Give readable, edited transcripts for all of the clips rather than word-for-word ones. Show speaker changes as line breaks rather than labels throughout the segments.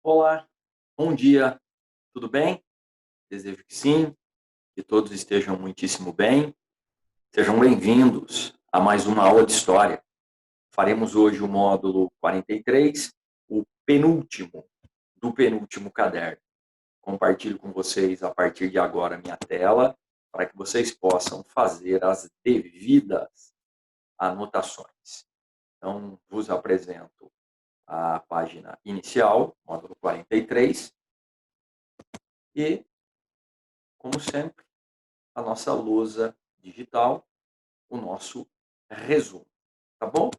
Olá, bom dia, tudo bem? Desejo que sim, que todos estejam muitíssimo bem. Sejam bem-vindos a mais uma aula de história. Faremos hoje o módulo 43, o penúltimo do penúltimo caderno. Compartilho com vocês a partir de agora a minha tela para que vocês possam fazer as devidas anotações. Então, vos apresento a página inicial, módulo 43, e, como sempre, a nossa lousa digital, o nosso resumo, tá bom?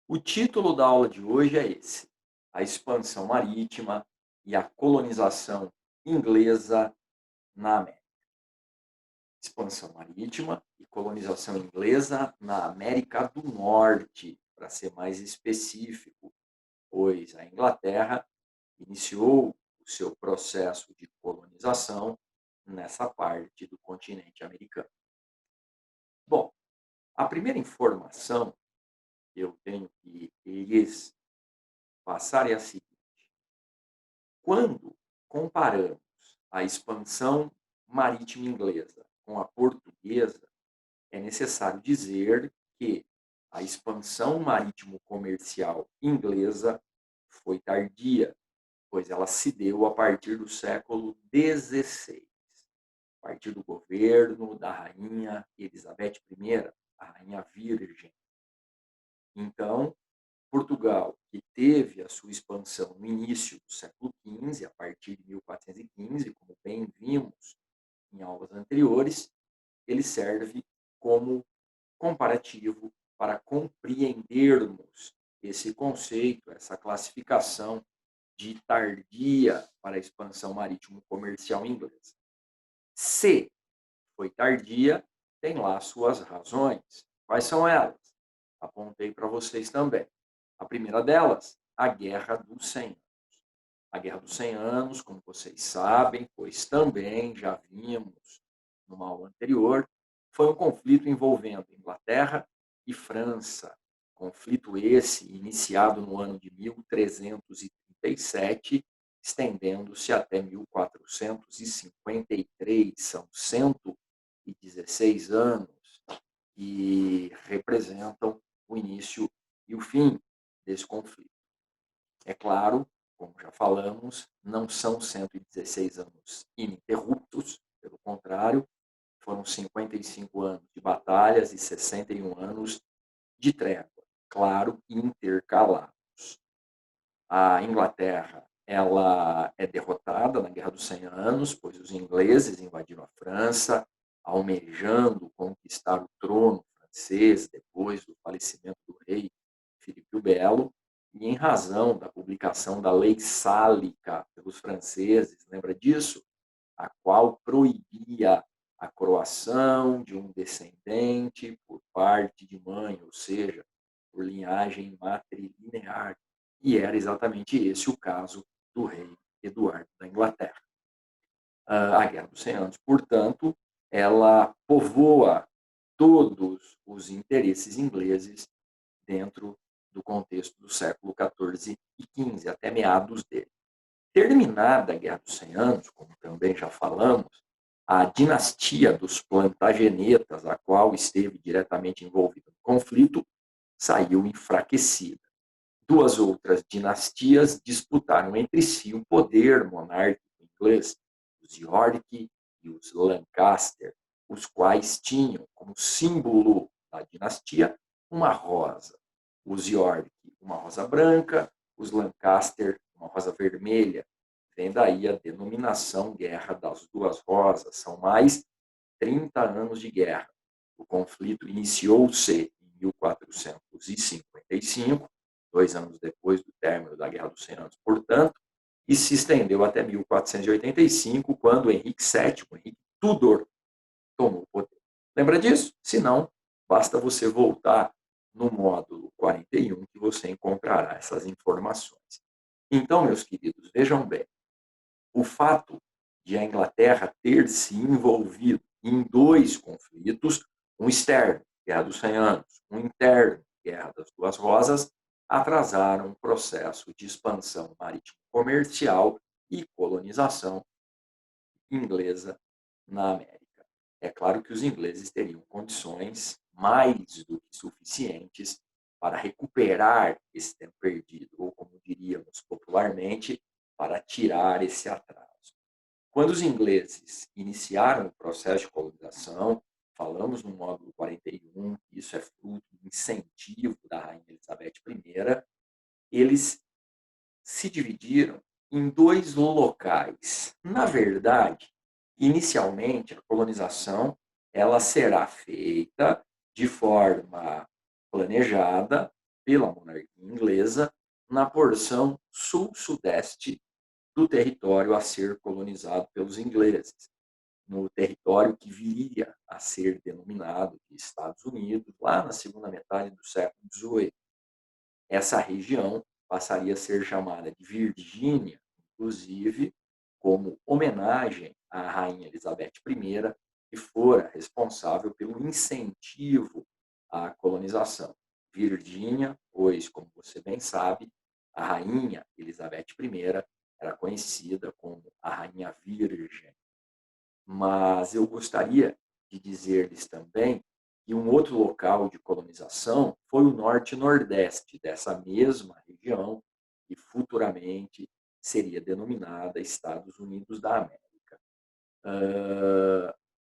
O título da aula de hoje é esse: a expansão marítima e a colonização inglesa na América. Expansão marítima e colonização inglesa na América do Norte, para ser mais específico, pois a Inglaterra iniciou o seu processo de colonização nessa parte do continente americano. Bom, a primeira informação que eu tenho que lhes passar é a seguinte: quando comparamos a expansão marítima inglesa com a portuguesa, é necessário dizer que a expansão marítimo-comercial inglesa foi tardia, pois ela se deu a partir do século XVI, a partir do governo da rainha Elizabeth I, a rainha virgem. Então, Portugal, que teve a sua expansão no início do século XV, a partir de 1415, como bem vimos em aulas anteriores, ele serve como comparativo para compreendermos esse conceito, essa classificação de tardia para a expansão marítimo-comercial inglesa. Se foi tardia, tem lá suas razões. Quais são elas? Apontei para vocês também. A primeira delas, a Guerra dos 100 Anos. A Guerra dos 100 Anos, como vocês sabem, pois também já vimos numa aula anterior, foi um conflito envolvendo Inglaterra e França. Conflito esse iniciado no ano de 1337, estendendo-se até 1453. São 116 anos que representam o início e o fim desse conflito. É claro, como já falamos, não são 116 anos ininterruptos, pelo contrário, foram 55 anos de batalhas e 61 anos de trégua, claro, intercalados. A Inglaterra, ela é derrotada na Guerra dos 100 Anos, pois os ingleses invadiram a França, almejando conquistar o trono francês depois do falecimento do rei Filipe o Belo, e em razão da publicação da Lei Sálica pelos franceses, lembra disso? A qual proibia a croação de um descendente por parte de mãe, ou seja, por linhagem matrilinear. E era exatamente esse o caso do rei Eduardo da Inglaterra. A Guerra dos 100 Anos, portanto, ela povoa todos os interesses ingleses dentro do contexto do século XIV e XV, até meados dele. Terminada a Guerra dos 100 Anos, como também já falamos, a dinastia dos Plantagenetas, a qual esteve diretamente envolvida no conflito, saiu enfraquecida. Duas outras dinastias disputaram entre si o poder monárquico inglês, os York e os Lancaster, os quais tinham como símbolo da dinastia uma rosa. Os York, uma rosa branca, os Lancaster, uma rosa vermelha. Vem daí a denominação Guerra das Duas Rosas. São mais 30 anos de guerra. O conflito iniciou-se em 1455, 2 anos depois do término da Guerra dos 100 Anos, portanto, e se estendeu até 1485, quando Henrique VII, Henrique Tudor, tomou o poder. Lembra disso? Se não, basta você voltar no módulo 41 que você encontrará essas informações. Então, meus queridos, vejam bem, o fato de a Inglaterra ter se envolvido em dois conflitos, um externo, Guerra dos 100 Anos, um interno, Guerra das Duas Rosas, atrasaram o processo de expansão marítima comercial e colonização inglesa na América. É claro que os ingleses teriam condições mais do que suficientes para recuperar esse tempo perdido, ou como diríamos popularmente, para tirar esse atraso. Quando os ingleses iniciaram o processo de colonização, falamos no módulo 41, que isso é fruto do incentivo da Rainha Elizabeth I, eles se dividiram em dois locais. Na verdade, inicialmente, a colonização ela será feita de forma planejada pela monarquia inglesa na porção sul-sudeste do território a ser colonizado pelos ingleses, no território que viria a ser denominado de Estados Unidos, lá na segunda metade do século XVIII. Essa região passaria a ser chamada de Virgínia, inclusive, como homenagem à Rainha Elizabeth I, que fora responsável pelo incentivo à colonização. Virgínia, pois, como você bem sabe, a Rainha Elizabeth I era conhecida como a Rainha Virgem. Mas eu gostaria de dizer-lhes também que um outro local de colonização foi o norte e nordeste dessa mesma região, que futuramente seria denominada Estados Unidos da América.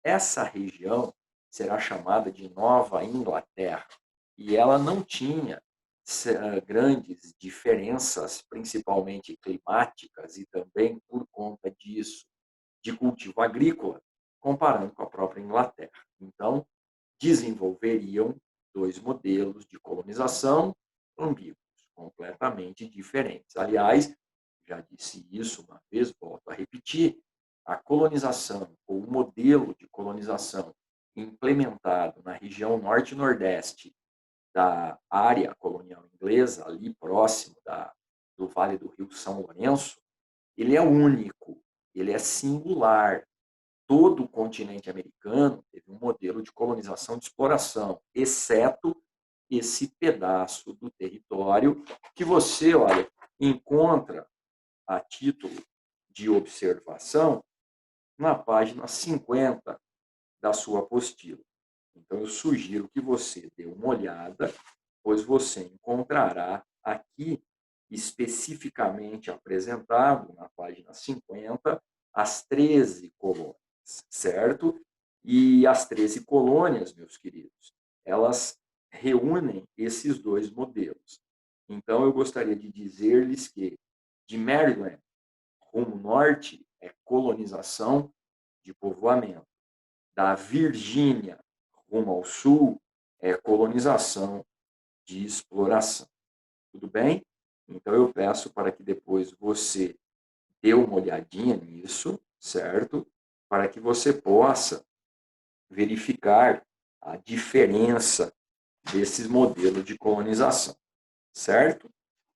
Essa região será chamada de Nova Inglaterra, e ela não tinha grandes diferenças, principalmente climáticas, e também por conta disso, de cultivo agrícola, comparando com a própria Inglaterra. Então, desenvolveriam dois modelos de colonização ambíguos, completamente diferentes. Aliás, já disse isso uma vez, volto a repetir, a colonização, ou o modelo de colonização implementado na região norte e nordeste da área colonial inglesa, ali próximo do Vale do Rio São Lourenço, ele é único, ele é singular. Todo o continente americano teve um modelo de colonização de exploração, exceto esse pedaço do território que você, olha, encontra a título de observação na página 50 da sua apostila. Então, eu sugiro que você dê uma olhada, pois você encontrará aqui, especificamente apresentado na página 50, as 13 colônias, certo? E as 13 colônias, meus queridos, elas reúnem esses dois modelos. Então, eu gostaria de dizer-lhes que de Maryland rumo norte é colonização de povoamento. Da Virgínia rumo ao sul é colonização de exploração. Tudo bem? Então, eu peço para que depois você dê uma olhadinha nisso, certo? Para que você possa verificar a diferença desses modelos de colonização, certo?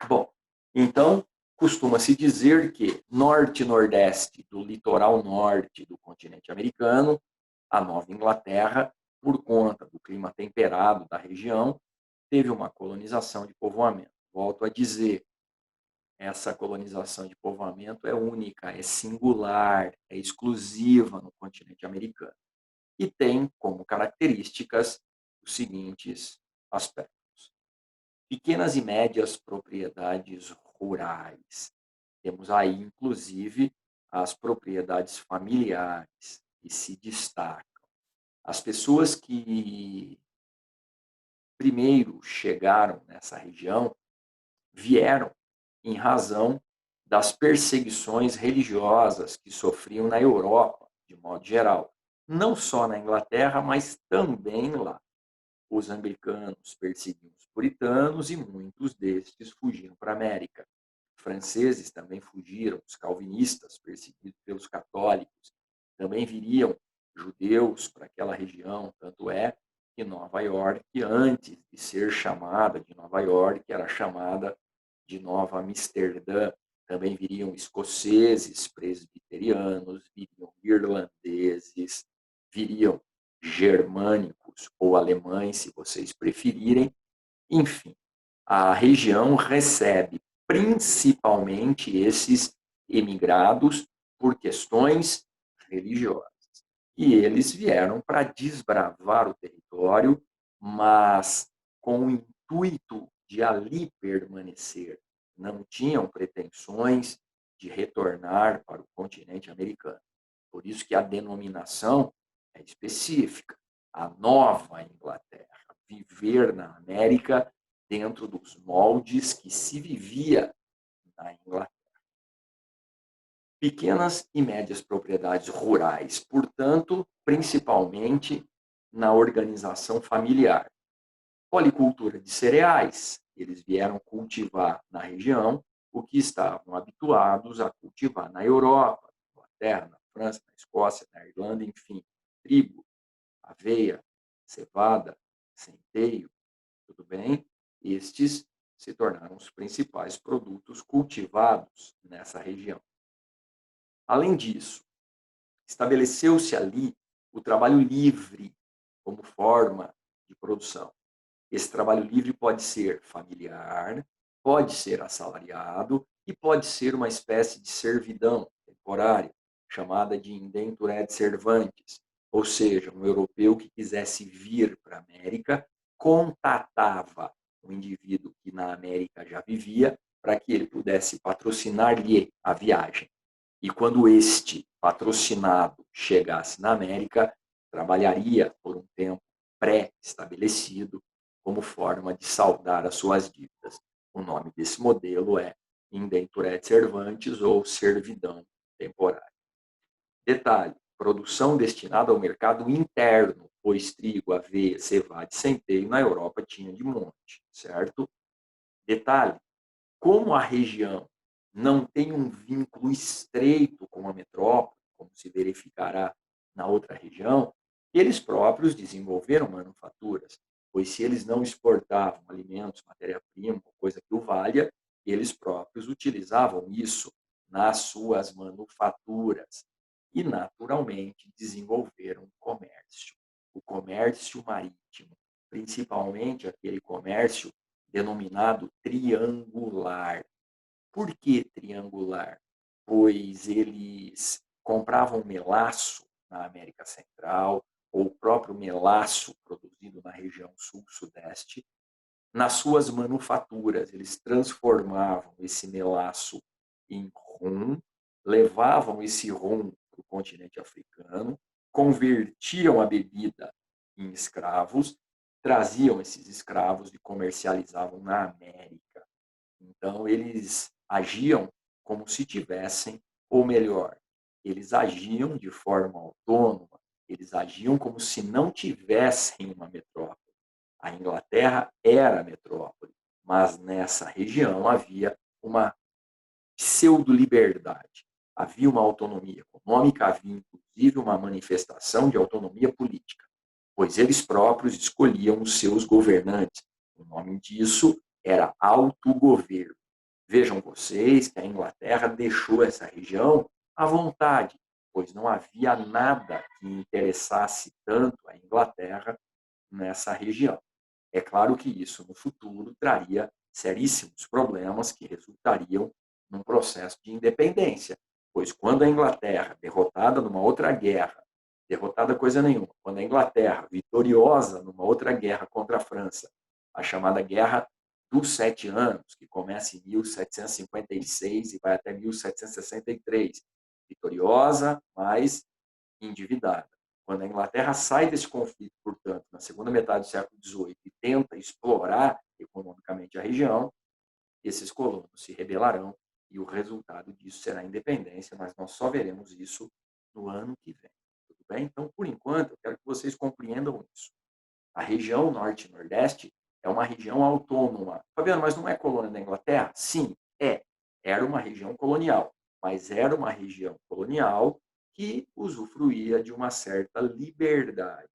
Bom, então, costuma-se dizer que norte e nordeste do litoral norte do continente americano, a Nova Inglaterra, por conta do clima temperado da região, teve uma colonização de povoamento. Volto a dizer, essa colonização de povoamento é única, é singular, é exclusiva no continente americano. E tem como características os seguintes aspectos: pequenas e médias propriedades rurais. Temos aí, inclusive, as propriedades familiares, que se destacam. As pessoas que primeiro chegaram nessa região vieram em razão das perseguições religiosas que sofriam na Europa, de modo geral. Não só na Inglaterra, mas também lá. Os anglicanos perseguiam os puritanos e muitos destes fugiram para a América. Franceses também fugiram, os calvinistas perseguidos pelos católicos. Também viriam judeus para aquela região, tanto é que Nova York, antes de ser chamada de Nova York, era chamada de Nova Amsterdã. Também viriam escoceses, presbiterianos, viriam irlandeses, viriam germânicos ou alemães, se vocês preferirem. Enfim, a região recebe principalmente esses emigrados por questões religiosas. E eles vieram para desbravar o território, mas com o intuito de ali permanecer. Não tinham pretensões de retornar para o continente americano. Por isso que a denominação é específica. A Nova Inglaterra, viver na América dentro dos moldes que se vivia na Inglaterra. Pequenas e médias propriedades rurais, portanto, principalmente na organização familiar. Policultura de cereais, eles vieram cultivar na região o que estavam habituados a cultivar na Europa, na Inglaterra, na França, na Escócia, na Irlanda, enfim, trigo, aveia, cevada, centeio, tudo bem? Estes se tornaram os principais produtos cultivados nessa região. Além disso, estabeleceu-se ali o trabalho livre como forma de produção. Esse trabalho livre pode ser familiar, pode ser assalariado e pode ser uma espécie de servidão temporária, chamada de indentured servantes, ou seja, um europeu que quisesse vir para a América contatava um indivíduo que na América já vivia para que ele pudesse patrocinar-lhe a viagem. E quando este patrocinado chegasse na América, trabalharia por um tempo pré-estabelecido como forma de saldar as suas dívidas. O nome desse modelo é indentured servantes ou servidão temporária. Detalhe, produção destinada ao mercado interno, pois trigo, aveia, cevada e centeio na Europa tinha de monte, certo? Detalhe, como a região não tem um vínculo estreito com a metrópole, como se verificará na outra região, eles próprios desenvolveram manufaturas, pois se eles não exportavam alimentos, matéria-prima, coisa que o valha, eles próprios utilizavam isso nas suas manufaturas e, naturalmente, desenvolveram o comércio marítimo, principalmente aquele comércio denominado triangular. Por que triangular? Pois eles compravam melaço na América Central, ou o próprio melaço produzido na região sul-sudeste, nas suas manufaturas. Eles transformavam esse melaço em rum, levavam esse rum para o continente africano, convertiam a bebida em escravos, traziam esses escravos e comercializavam na América. Então, eles agiam como se tivessem, ou melhor, eles agiam de forma autônoma, eles agiam como se não tivessem uma metrópole. A Inglaterra era a metrópole, mas nessa região havia uma pseudo-liberdade. Havia uma autonomia econômica, havia inclusive uma manifestação de autonomia política, pois eles próprios escolhiam os seus governantes. O nome disso era autogoverno. Vejam vocês que a Inglaterra deixou essa região à vontade, pois não havia nada que interessasse tanto a Inglaterra nessa região. É claro que isso, no futuro, traria seríssimos problemas que resultariam num processo de independência, pois quando a Inglaterra, derrotada numa outra guerra, derrotada coisa nenhuma, quando a Inglaterra, vitoriosa numa outra guerra contra a França, a chamada Guerra dos Sete Anos, que começa em 1756 e vai até 1763, vitoriosa, mas endividada. Quando a Inglaterra sai desse conflito, portanto, na segunda metade do século XVIII e tenta explorar economicamente a região, esses colonos se rebelarão e o resultado disso será a independência, mas nós só veremos isso no ano que vem. Tudo bem? Então, por enquanto, eu quero que vocês compreendam isso. A região norte e nordeste é uma região autônoma. Fabiano, mas não é colônia da Inglaterra? Sim, é. Era uma região colonial, mas era uma região colonial que usufruía de uma certa liberdade,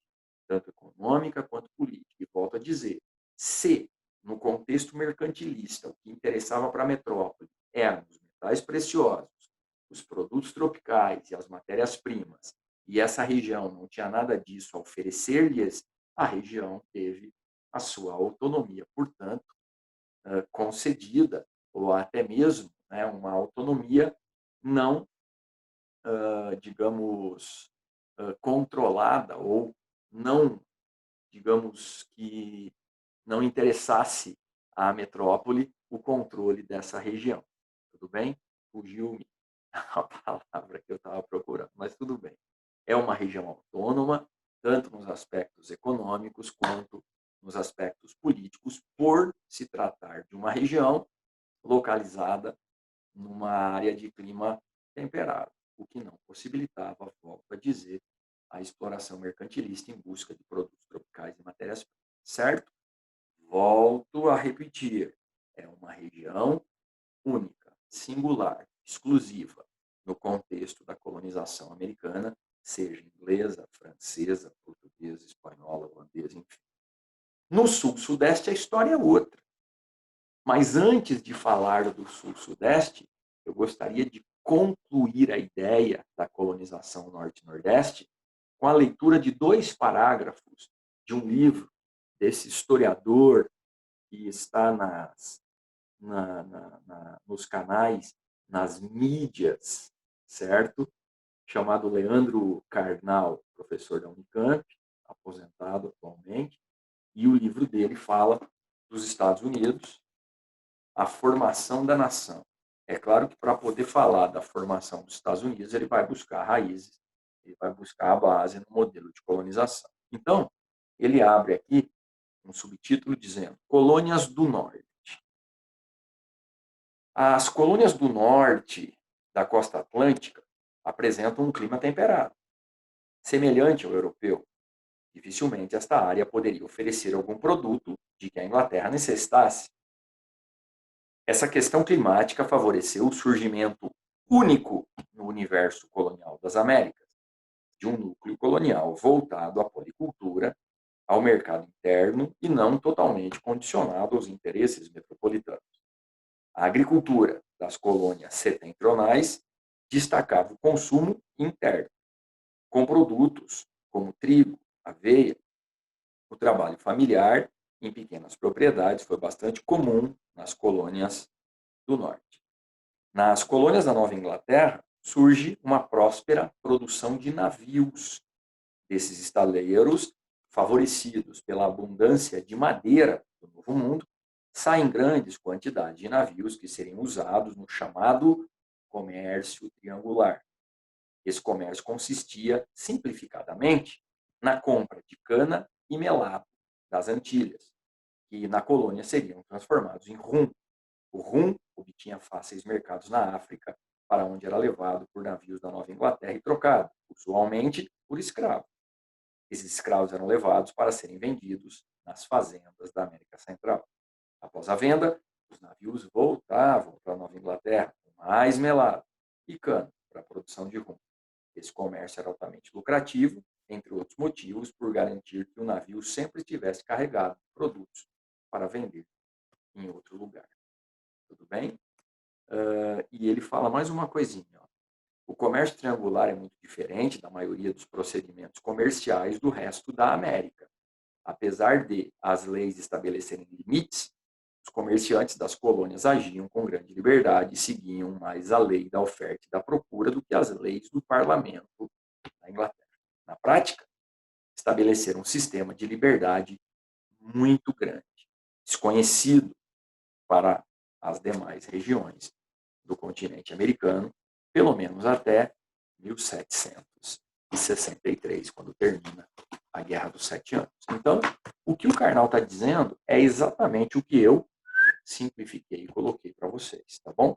tanto econômica quanto política. E volto a dizer, se no contexto mercantilista o que interessava para a metrópole eram os metais preciosos, os produtos tropicais e as matérias-primas, e essa região não tinha nada disso a oferecer-lhes, a região teve a sua autonomia. Portanto, concedida, ou até mesmo, né, uma autonomia não, digamos, controlada, ou não, digamos, que não interessasse à metrópole o controle dessa região. Tudo bem? Fugiu-me a palavra que eu estava procurando, mas tudo bem. É uma região autônoma, tanto nos aspectos econômicos quanto nos aspectos políticos, por se tratar de uma região localizada numa área de clima temperado, o que não possibilitava, volto a dizer, a exploração mercantilista em busca de produtos tropicais e matérias-primas. Certo? Volto a repetir, é uma região única, singular, exclusiva, no contexto da colonização americana, seja inglesa, francesa, portuguesa, espanhola, holandesa, enfim. No sul-sudeste a história é outra. Mas antes de falar do sul-sudeste, eu gostaria de concluir a ideia da colonização norte-nordeste com a leitura de 2 parágrafos de um livro desse historiador que está nos canais, nas mídias, certo? Chamado Leandro Carnal, professor da Unicamp, aposentado atualmente, e o livro dele fala dos Estados Unidos, a formação da nação. É claro que para poder falar da formação dos Estados Unidos, ele vai buscar raízes, ele vai buscar a base no modelo de colonização. Então, ele abre aqui um subtítulo dizendo Colônias do Norte. As colônias do norte da costa atlântica apresentam um clima temperado, semelhante ao europeu. Dificilmente esta área poderia oferecer algum produto de que a Inglaterra necessitasse. Essa questão climática favoreceu o surgimento único no universo colonial das Américas, de um núcleo colonial voltado à policultura, ao mercado interno e não totalmente condicionado aos interesses metropolitanos. A agricultura das colônias setentrionais destacava o consumo interno, com produtos como trigo, aveia. O trabalho familiar em pequenas propriedades foi bastante comum nas colônias do norte. Nas colônias da Nova Inglaterra, surge uma próspera produção de navios. Desses estaleiros, favorecidos pela abundância de madeira do Novo Mundo, saem grandes quantidades de navios que seriam usados no chamado comércio triangular. Esse comércio consistia, simplificadamente, na compra de cana e melado das Antilhas, que na colônia seriam transformados em rum. O rum obtinha fáceis mercados na África, para onde era levado por navios da Nova Inglaterra e trocado, usualmente, por escravos. Esses escravos eram levados para serem vendidos nas fazendas da América Central. Após a venda, os navios voltavam para a Nova Inglaterra com mais melado e cana para a produção de rum. Esse comércio era altamente lucrativo, entre outros motivos, por garantir que o navio sempre estivesse carregado de produtos para vender em outro lugar. Tudo bem? E ele fala mais uma coisinha. Ó. O comércio triangular é muito diferente da maioria dos procedimentos comerciais do resto da América. Apesar de as leis estabelecerem limites, os comerciantes das colônias agiam com grande liberdade e seguiam mais a lei da oferta e da procura do que as leis do parlamento da Inglaterra. Na prática, estabeleceram um sistema de liberdade muito grande, desconhecido para as demais regiões do continente americano, pelo menos até 1763, quando termina a Guerra dos 7 Anos. Então, o que o Karnal está dizendo é exatamente o que eu simplifiquei e coloquei para vocês, tá bom?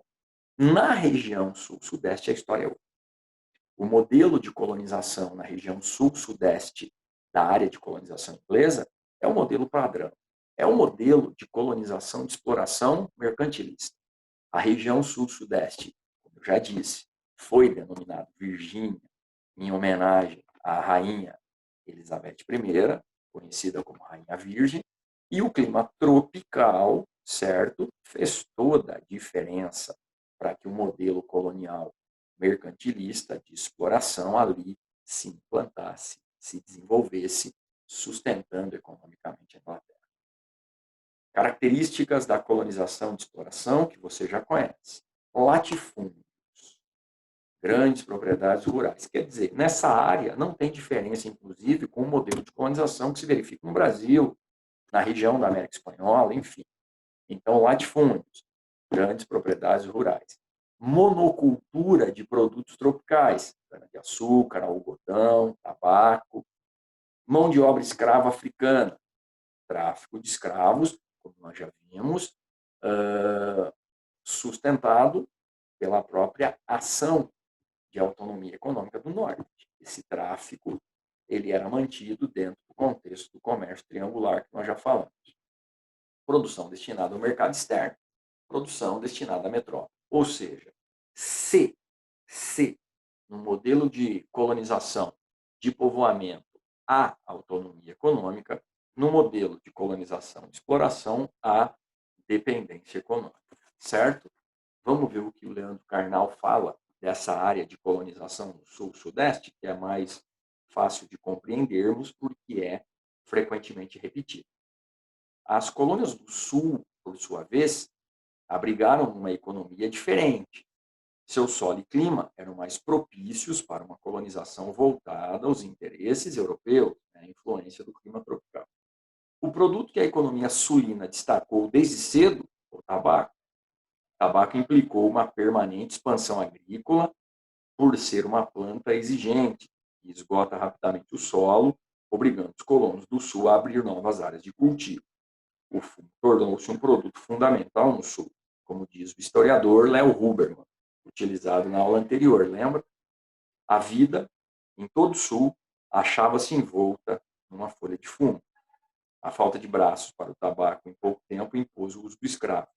Na região sul-sudeste, a história é outra. O modelo de colonização na região sul-sudeste da área de colonização inglesa é o modelo padrão. É o modelo de colonização de exploração mercantilista. A região sul-sudeste, como eu já disse, foi denominada Virgínia em homenagem à rainha Elizabeth I, conhecida como Rainha Virgem, e o clima tropical, certo, fez toda a diferença para que o modelo colonial mercantilista de exploração ali se implantasse, se desenvolvesse, sustentando economicamente a Inglaterra. Características da colonização de exploração, que você já conhece. Latifúndios, grandes propriedades rurais. Quer dizer, nessa área não tem diferença, inclusive, com o modelo de colonização que se verifica no Brasil, na região da América Espanhola, enfim. Então, latifúndios, grandes propriedades rurais. Monocultura de produtos tropicais, cana-de-açúcar, algodão, tabaco. Mão de obra escrava africana, tráfico de escravos, como nós já vimos, sustentado pela própria ação de autonomia econômica do Norte. Esse tráfico ele era mantido dentro do contexto do comércio triangular que nós já falamos. Produção destinada ao mercado externo, produção destinada à metrópole. Ou seja, se no modelo de colonização, de povoamento, há autonomia econômica, no modelo de colonização e exploração, há dependência econômica, certo? Vamos ver o que o Leandro Carnal fala dessa área de colonização no sul-sudeste, que é mais fácil de compreendermos, porque é frequentemente repetida. As colônias do sul, por sua vez, abrigaram uma economia diferente. Seu solo e clima eram mais propícios para uma colonização voltada aos interesses europeus, a influência do clima tropical. O produto que a economia sulina destacou desde cedo, o tabaco. O tabaco implicou uma permanente expansão agrícola por ser uma planta exigente, que esgota rapidamente o solo, obrigando os colonos do sul a abrir novas áreas de cultivo. O fumo tornou-se um produto fundamental no sul, como diz o historiador Léo Huberman, utilizado na aula anterior, lembra? A vida, em todo o sul, achava-se envolta numa folha de fumo. A falta de braços para o tabaco em pouco tempo impôs o uso do escravo.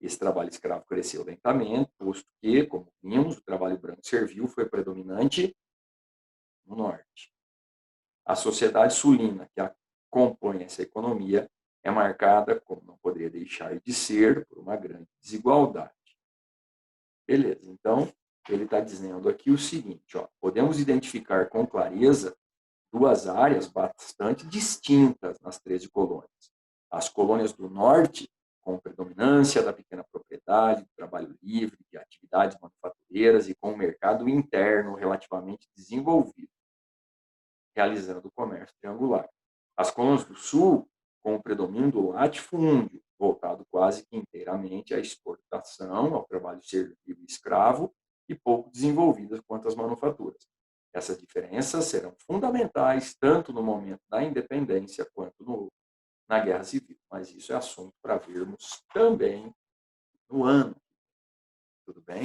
Esse trabalho escravo cresceu lentamente, posto que, como vimos, o trabalho branco servil foi predominante no norte. A sociedade sulina que compõe essa economia é marcada, como não poderia deixar de ser, por uma grande desigualdade. Beleza, então ele está dizendo aqui o seguinte, ó, podemos identificar com clareza duas áreas bastante distintas nas 13 colônias. As colônias do norte, com predominância da pequena propriedade, do trabalho livre, de atividades manufatureiras e com um mercado interno relativamente desenvolvido, realizando o comércio triangular. As colônias do sul, com o predomínio do latifúndio, voltado quase que inteiramente à exportação, ao trabalho servil e escravo, e pouco desenvolvidas quanto às manufaturas. Essas diferenças serão fundamentais tanto no momento da independência quanto na Guerra Civil, mas isso é assunto para vermos também no ano. Tudo bem?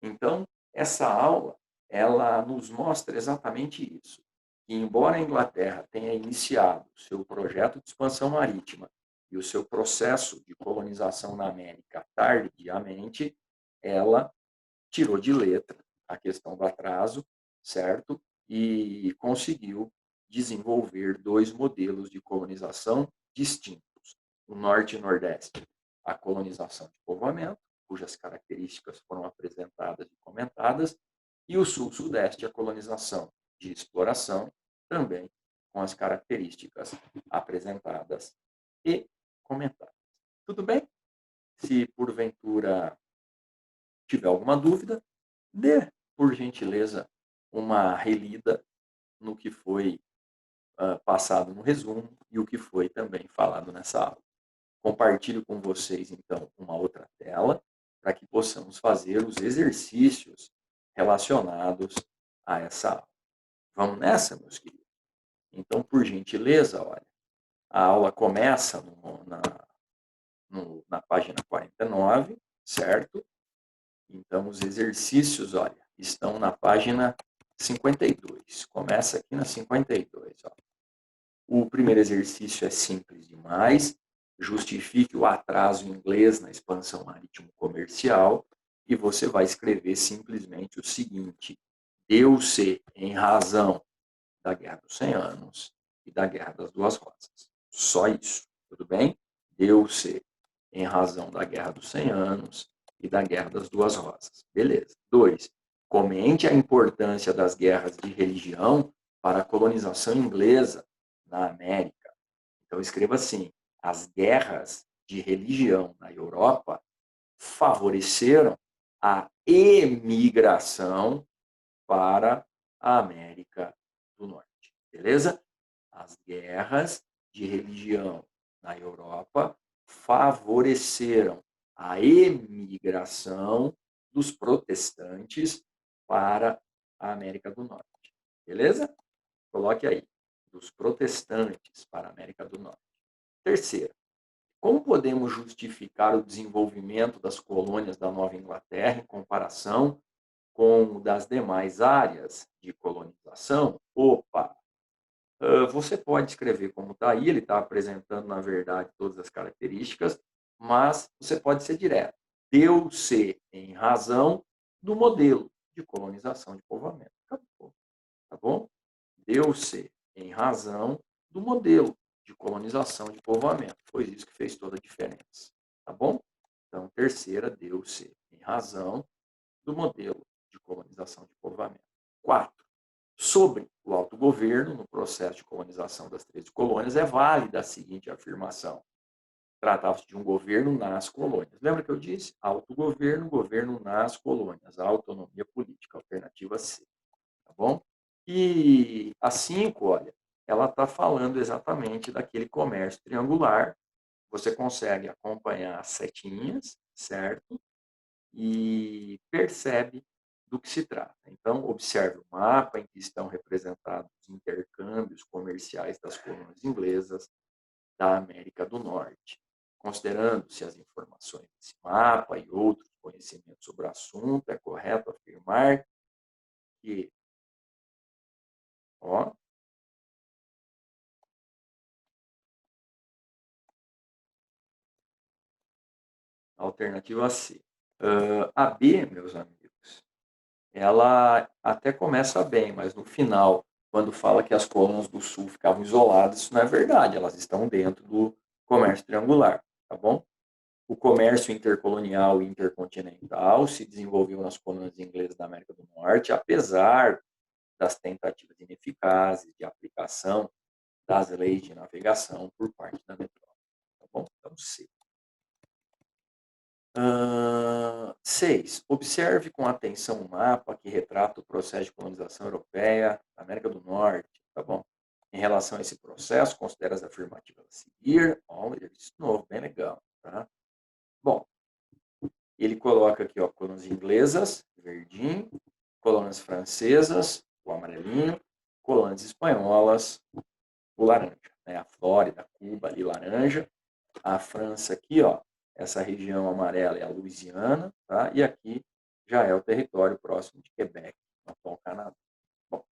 Então, essa aula, ela nos mostra exatamente isso, que embora a Inglaterra tenha iniciado o seu projeto de expansão marítima e o seu processo de colonização na América tardiamente, ela tirou de letra a questão do atraso, certo? E conseguiu desenvolver dois modelos de colonização distintos. O norte e nordeste, a colonização de povoamento, cujas características foram apresentadas e comentadas, e o sul-sudeste, a colonização de exploração, também com as características apresentadas e comentadas. Tudo bem? Se porventura tiver alguma dúvida, dê, por gentileza, uma relida no que foi passado no resumo e o que foi também falado nessa aula. Compartilho com vocês, então, uma outra tela para que possamos fazer os exercícios relacionados a essa aula. Vamos nessa, meus queridos? Então, por gentileza, olha, a aula começa na página 49, certo? Então, os exercícios, olha, estão na página 52. Começa aqui na 52. Ó. O primeiro exercício é simples demais. Justifique o atraso inglês na expansão marítimo-comercial e você vai escrever simplesmente o seguinte: deu-se em razão da Guerra dos 100 Anos e da Guerra das Duas Rosas. Só isso, tudo bem? Deu-se em razão da Guerra dos 100 Anos e da Guerra das Duas Rosas. Beleza. 2. Comente a importância das guerras de religião para a colonização inglesa na América. Então, escreva assim: as guerras de religião na Europa favoreceram a emigração para a América do Norte, beleza? As guerras de religião na Europa favoreceram a emigração dos protestantes para a América do Norte, beleza? Coloque aí, dos protestantes para a América do Norte. Terceira, como podemos justificar o desenvolvimento das colônias da Nova Inglaterra em comparação com o das demais áreas de colonização? Opa! Você pode escrever como está aí, ele está apresentando, na verdade, todas as características, mas você pode ser direto. Deu-se em razão do modelo de colonização de povoamento. Acabou, tá bom? Deu-se em razão do modelo de colonização de povoamento. Foi isso que fez toda a diferença, tá bom? Então, terceira, deu-se em razão do modelo de colonização de povoamento. 4. Sobre o autogoverno, no processo de colonização das 13 colônias, é válida a seguinte afirmação. Tratava-se de um governo nas colônias. Lembra que eu disse? Autogoverno, governo nas colônias. Autonomia política, alternativa C. Tá bom? E a 5, olha, ela está falando exatamente daquele comércio triangular. Você consegue acompanhar as setinhas, certo? E percebe do que se trata. Então, observe o mapa em que estão representados os intercâmbios comerciais das colônias inglesas da América do Norte. Considerando-se as informações desse mapa e outros conhecimentos sobre o assunto, é correto afirmar que, ó, alternativa C. A B, meus amigos, ela até começa bem, mas no final, quando fala que as colônias do sul ficavam isoladas, isso não é verdade, elas estão dentro do comércio triangular, tá bom? O comércio intercolonial e intercontinental se desenvolveu nas colônias inglesas da América do Norte, apesar das tentativas ineficazes de aplicação das leis de navegação por parte da metrópole, tá bom? Então, C. 6. Observe com atenção o mapa que retrata o processo de colonização europeia da América do Norte, tá bom? Em relação a esse processo, considere as afirmativas a seguir. Olha, isso de novo, bem legal, tá? Bom, ele coloca aqui, ó, colônias inglesas, verdinho, colônias francesas, o amarelinho, colônias espanholas, o laranja, né? A Flórida, Cuba, ali laranja, a França aqui, ó, essa região amarela é a Louisiana, tá? E aqui já é o território próximo de Quebec, no atual Canadá. Bom,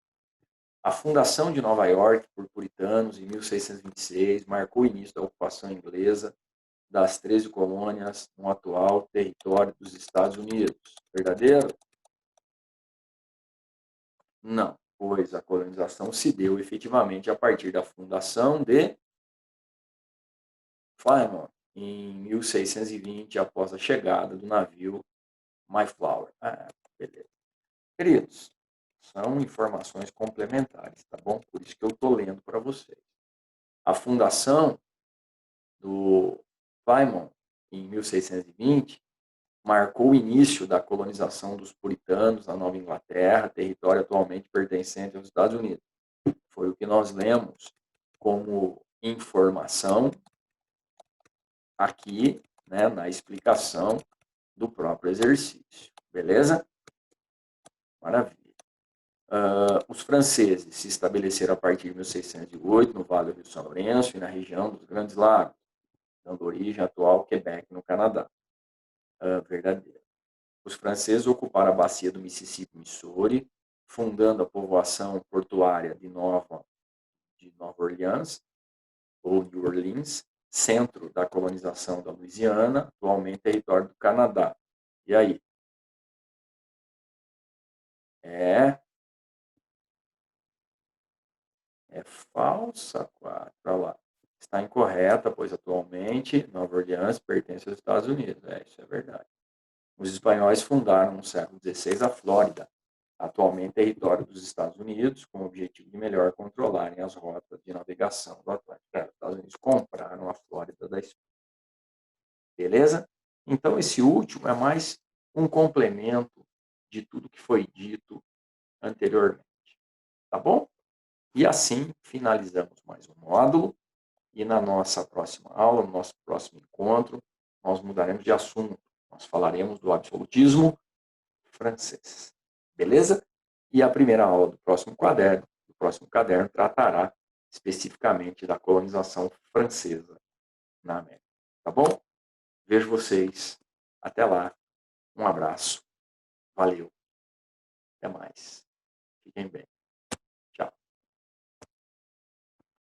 a fundação de Nova York por puritanos em 1626 marcou o início da ocupação inglesa das 13 colônias no atual território dos Estados Unidos. Verdadeiro? Não, pois a colonização se deu efetivamente a partir da fundação de Plymouth, em 1620, após a chegada do navio Mayflower. Beleza. Queridos, são informações complementares, tá bom? Por isso que eu estou lendo para vocês. A fundação do Plymouth, em 1620, marcou o início da colonização dos puritanos na Nova Inglaterra, território atualmente pertencente aos Estados Unidos. Foi o que nós lemos como informação aqui, né, na explicação do próprio exercício. Beleza? Maravilha. Os franceses se estabeleceram a partir de 1608 no Vale do Rio São Lourenço e na região dos Grandes Lagos, dando origem ao atual Quebec, no Canadá. Verdadeiro. Os franceses ocuparam a bacia do Mississippi, Missouri, fundando a povoação portuária de Nova Orleans, ou New Orleans, centro da colonização da Louisiana, atualmente território do Canadá. E aí? É falsa, 4. Olha lá. Está incorreta, pois atualmente Nova Orleans pertence aos Estados Unidos. Isso é verdade. Os espanhóis fundaram no século XVI a Flórida, atualmente território dos Estados Unidos, com o objetivo de melhor controlarem as rotas de navegação do Atlântico. Os Estados Unidos compraram a Flórida da Espanha. Beleza? Então, esse último é mais um complemento de tudo que foi dito anteriormente. Tá bom? E assim finalizamos mais um módulo. E na nossa próxima aula, no nosso próximo encontro, nós mudaremos de assunto. Nós falaremos do absolutismo francês. Beleza? E a primeira aula do próximo caderno, tratará especificamente da colonização francesa na América. Tá bom? Vejo vocês. Até lá. Um abraço. Valeu. Até mais. Fiquem bem.